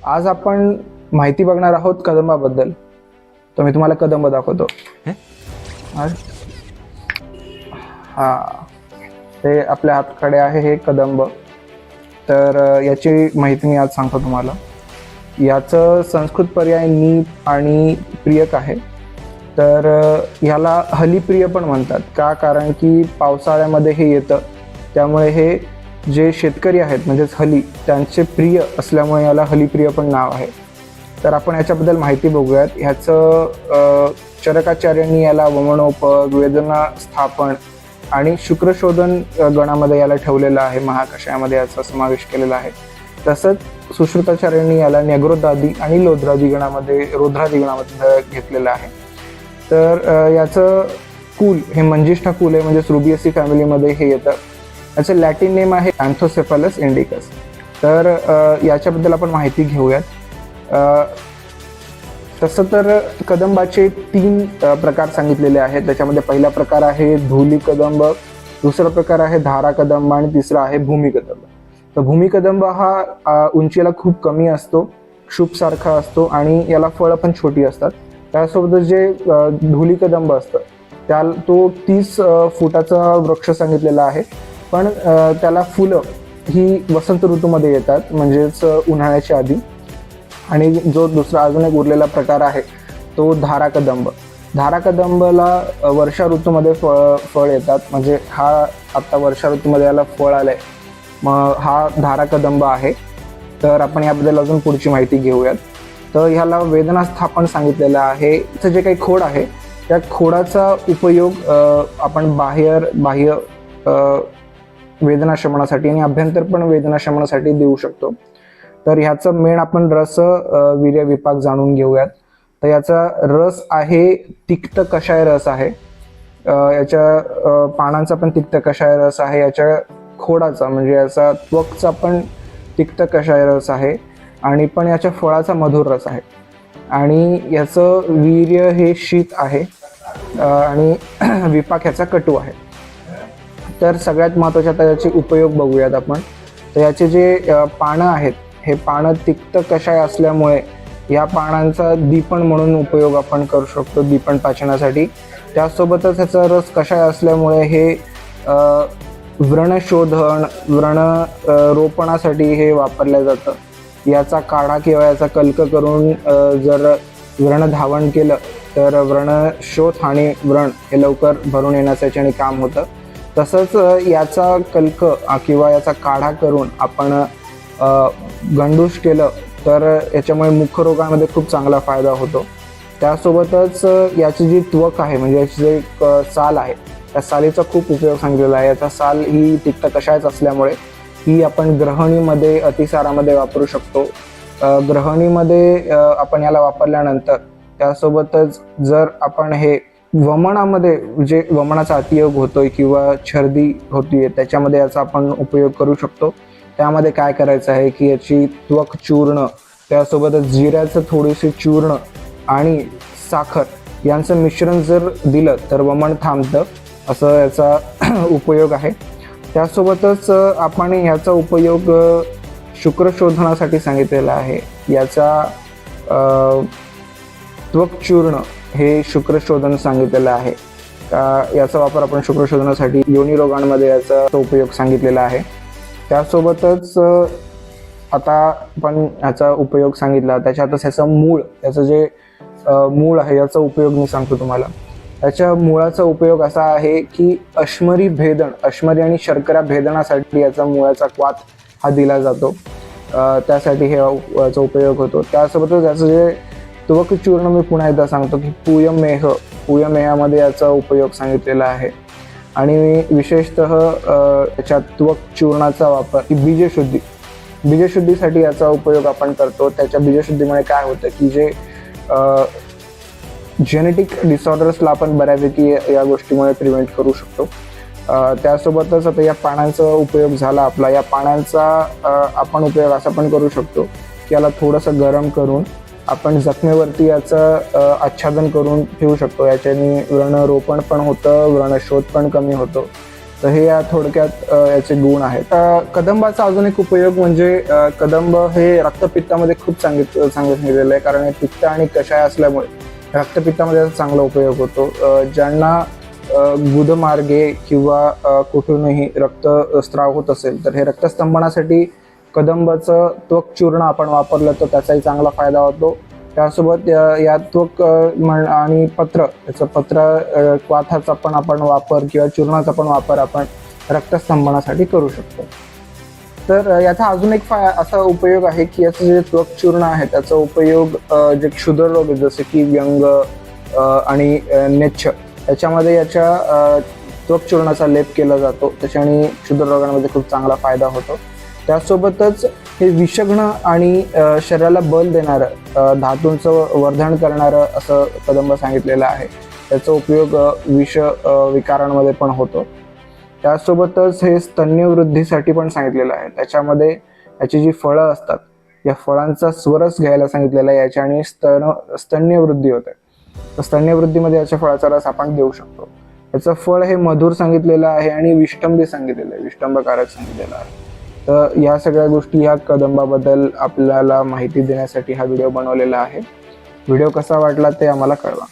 आज आपण माहिती बघणार आहोत कदंबाबद्दल. तर मी तुम्हाला कदंब दाखवतो. हा, ते आपल्या हातकडे आहे हे कदंब. तर याची माहिती मी आज सांगतो तुम्हाला. याचं संस्कृत पर्याय नीप आणि प्रियक आहे. तर ह्याला हलीप्रिय पण म्हणतात का, कारण की पावसाळ्यामध्ये हे येतं, त्यामुळे हे जे शेतकरी आहेत म्हणजेच हली त्यांचे प्रिय असल्यामुळे याला हलीप्रिय पण नाव आहे. तर आपण याच्याबद्दल माहिती बघूयात. ह्याचं चरकाचार्यांनी याला वमनोपग, वेदना स्थापन आणि शुक्रशोधन गणामध्ये याला ठेवलेलं आहे. महाकषायामध्ये याचा समावेश केलेला आहे. तसंच सुश्रुताचार्यांनी याला न्यग्रोधादी आणि रोध्रादी गणामध्ये घेतलेलं आहे. तर याचं कुल हे मंजिष्ठा कुल आहे, म्हणजेच रुबिएसी फॅमिलीमध्ये हे येतं. याचं लॅटिन नेम आहे अँथोसेफालस इंडिकस. तर याच्याबद्दल आपण माहिती घेऊयात. तसं तर कदंबाचे 3 प्रकार सांगितलेले आहेत. त्याच्यामध्ये पहिला प्रकार आहे धुली कदंब, दुसरा प्रकार आहे धारा कदंब आणि तिसरा आहे भूमी कदंब. तर भूमी कदंब हा उंचीला खूप कमी असतो, क्षुपसारखा असतो आणि याला फळं पण छोटी असतात. त्यासोबतच जे धुली कदंब असतं तो 30 फुटाचा वृक्ष सांगितलेला आहे. पण त्याला फुलं ही वसंत ऋतूमध्ये येतात, म्हणजेच उन्हाळ्याच्या आधी. आणि जो दुसरा अजून एक उरलेला प्रकार आहे तो धारा कदंब. धारा कदंबला वर्षा ऋतूमध्ये फळ येतात, म्हणजे हा आता वर्षा ऋतूमध्ये याला फळ आलंय, मग हा धारा कदंब आहे. तर आपण याबद्दल अजून पुढची माहिती घेऊयात. तर ह्याला वेदना स्थापन सांगितलेलं आहे. इथं जे काही खोड आहे त्या खोडाचा उपयोग आपण बाह्य वेदनाशमनासाठी आणि अभ्यंतर पण वेदनाशमनासाठी देऊ शकतो. तर ह्याचं मेन आपण रस वीर्य विपाक जाणून घेऊयात. तर याचा रस आहे तिक्त कषाय रस आहे. याच्या पानांचा पण तिक्त कषाय रस आहे. याच्या खोडाचा म्हणजे याचा त्वकचा पण तिक्त कषाय रस आहे आणि पण याच्या फळाचा मधुर रस आहे. आणि याचं वीर्य हे शीत आहे आणि विपाक ह्याचा कटू आहे. तर सगळ्यात महत्त्वाचे आता याचे उपयोग बघूयात आपण. तर याचे जे पानं आहेत हे पानं तिक्त कषाय असल्यामुळे या पानांचा दीपण म्हणून उपयोग आपण करू शकतो, दीपण पाचनासाठी. त्यासोबतच ह्याचा रस कषाय असल्यामुळे हे व्रणशोधन, व्रण रोपणासाठी हे वापरलं जातं. याचा काढा किंवा याचा कल्क करून जर व्रण धावण केलं तर व्रणशोथ आणि व्रण हे लवकर भरून येण्यासाठी आणि काम होतं. तसंच याचा कल्क किंवा याचा काढा करून आपण गंडूश केलं तर याच्यामुळे मुखरोगांमध्ये खूप चांगला फायदा होतो. त्यासोबतच याची जी त्वक आहे म्हणजे याची जे साल आहे त्या सालीचा खूप उपयोग सांगितलेला आहे. याचा साल ही तिक्त कषायच असल्यामुळे ही आपण ग्रहणीमध्ये, अतिसारामध्ये वापरू शकतो. ग्रहणीमध्ये आपण याला वापरल्यानंतर त्यासोबतच जर आपण हे वमनामध्ये जे वमनाचा अतियोग होतोय किंवा छर्दी होतीये त्याच्यामध्ये याचा आपण उपयोग करू शकतो. त्यामध्ये काय करायचं आहे की याची त्वक चूर्ण, त्यासोबतच जिऱ्याचं थोडीशी चूर्ण आणि साखर यांचं मिश्रण जर दिलं तर वमन थांबतं, असं याचा उपयोग आहे. त्यासोबतच आपण ह्याचा उपयोग शुक्रशोधनासाठी सांगितलेला आहे. याचा त्वक चूर्ण हे शुक्रशोधन सांगितलेलं आहे. याचा वापर आपण शुक्रशोधनासाठी योनी रोगांमध्ये याचा उपयोग सांगितलेला आहे. त्यासोबतच आता आपण ह्याचा उपयोग सांगितला, त्याच्यातच ह्याचं मूळ, याचं जे मूळ आहे याचा उपयोग मी सांगतो तुम्हाला. त्याच्या मुळाचा उपयोग असा आहे की अश्मरी आणि शर्करा भेदनासाठी याचा मुळाचा क्वाथ हा दिला जातो, त्यासाठी हे याचा उपयोग होतो. त्यासोबतच याचं जे त्वक चूर्ण मी पुन्हा एकदा सांगतो की पूयमेहामध्ये याचा उपयोग सांगितलेला आहे. आणि विशेषतः याच्या त्वक चूर्णाचा वापर ही बीजशुद्धीसाठी याचा उपयोग आपण करतो. त्याच्या बीजशुद्धीमुळे काय होतं की जे जेनेटिक डिसऑर्डर्सला आपण बऱ्यापैकी या गोष्टीमुळे प्रिव्हेंट करू शकतो. त्यासोबतच आता या पानांचा उपयोग झाला आपला. या पानांचा आपण उपयोग असा पण करू शकतो की याला थोडंसं गरम करून आपण जखमेवरती याचं आच्छादन करून ठेवू शकतो. याच्याने व्रणरोपण पण होतं, व्रणशोध पण कमी होतो. तर हे या थोडक्यात याचे गुण आहेत. कदंबाचा अजून एक उपयोग म्हणजे कदंब हे रक्तपित्तामध्ये खूप सांगितलेलं आहे, कारण हे पित्त आणि कषाय असल्यामुळे रक्तपित्तामध्ये याचा चांगला उपयोग होतो. ज्यांना गुदमार्गे किंवा कुठूनही रक्तस्राव होत असेल तर हे रक्तस्तंभनासाठी कदंबाचं त्वक चूर्ण आपण वापरलं तर त्याचाही चांगला फायदा होतो. त्यासोबत या त्वक आणि पत्र, याचं पत्र क्वाथाचा पण आपण वापर किंवा चूर्णाचा पण वापर आपण रक्तस्तंभनासाठी करू शकतो. तर याचा अजून एक असा उपयोग आहे की याचं जे त्वक चूर्ण आहे त्याचा उपयोग जे क्षुद्ररोग जसे की व्यंग आणि नेच्छ याच्यामध्ये याच्या त्वक चूर्णाचा लेप केला जातो, त्याच्याने क्षुद्ररोगांमध्ये खूप चांगला फायदा होतो. त्यासोबतच हे विषघ्न आणि शरीराला बल देणारं, धातूंचं वर्धन करणारं असं कदंब सांगितलेलं आहे. त्याचा उपयोग विष विकारांमध्ये पण होतो. त्यासोबतच हे स्तन्यवृद्धीसाठी पण सांगितलेलं आहे. त्याच्यामध्ये याची जी फळं असतात या फळांचा स्वरस घ्यायला सांगितलेला आहे, याच्याने स्तन्यवृद्धी होते. तर स्तन्यवृद्धीमध्ये याच्या फळाचा रस आपण घेऊ शकतो. याचं फळ हे मधुर सांगितलेलं आहे आणि विष्टंबी सांगितलेलं आहे, विष्टंबकारक सांगितलेलं आहे. तर या सगळ्या गोष्टी ह्या कदंबाबद्दल आपल्याला माहिती देण्यासाठी हा व्हिडिओ बनवलेला आहे. व्हिडिओ कसा वाटला ते आम्हाला कळवा.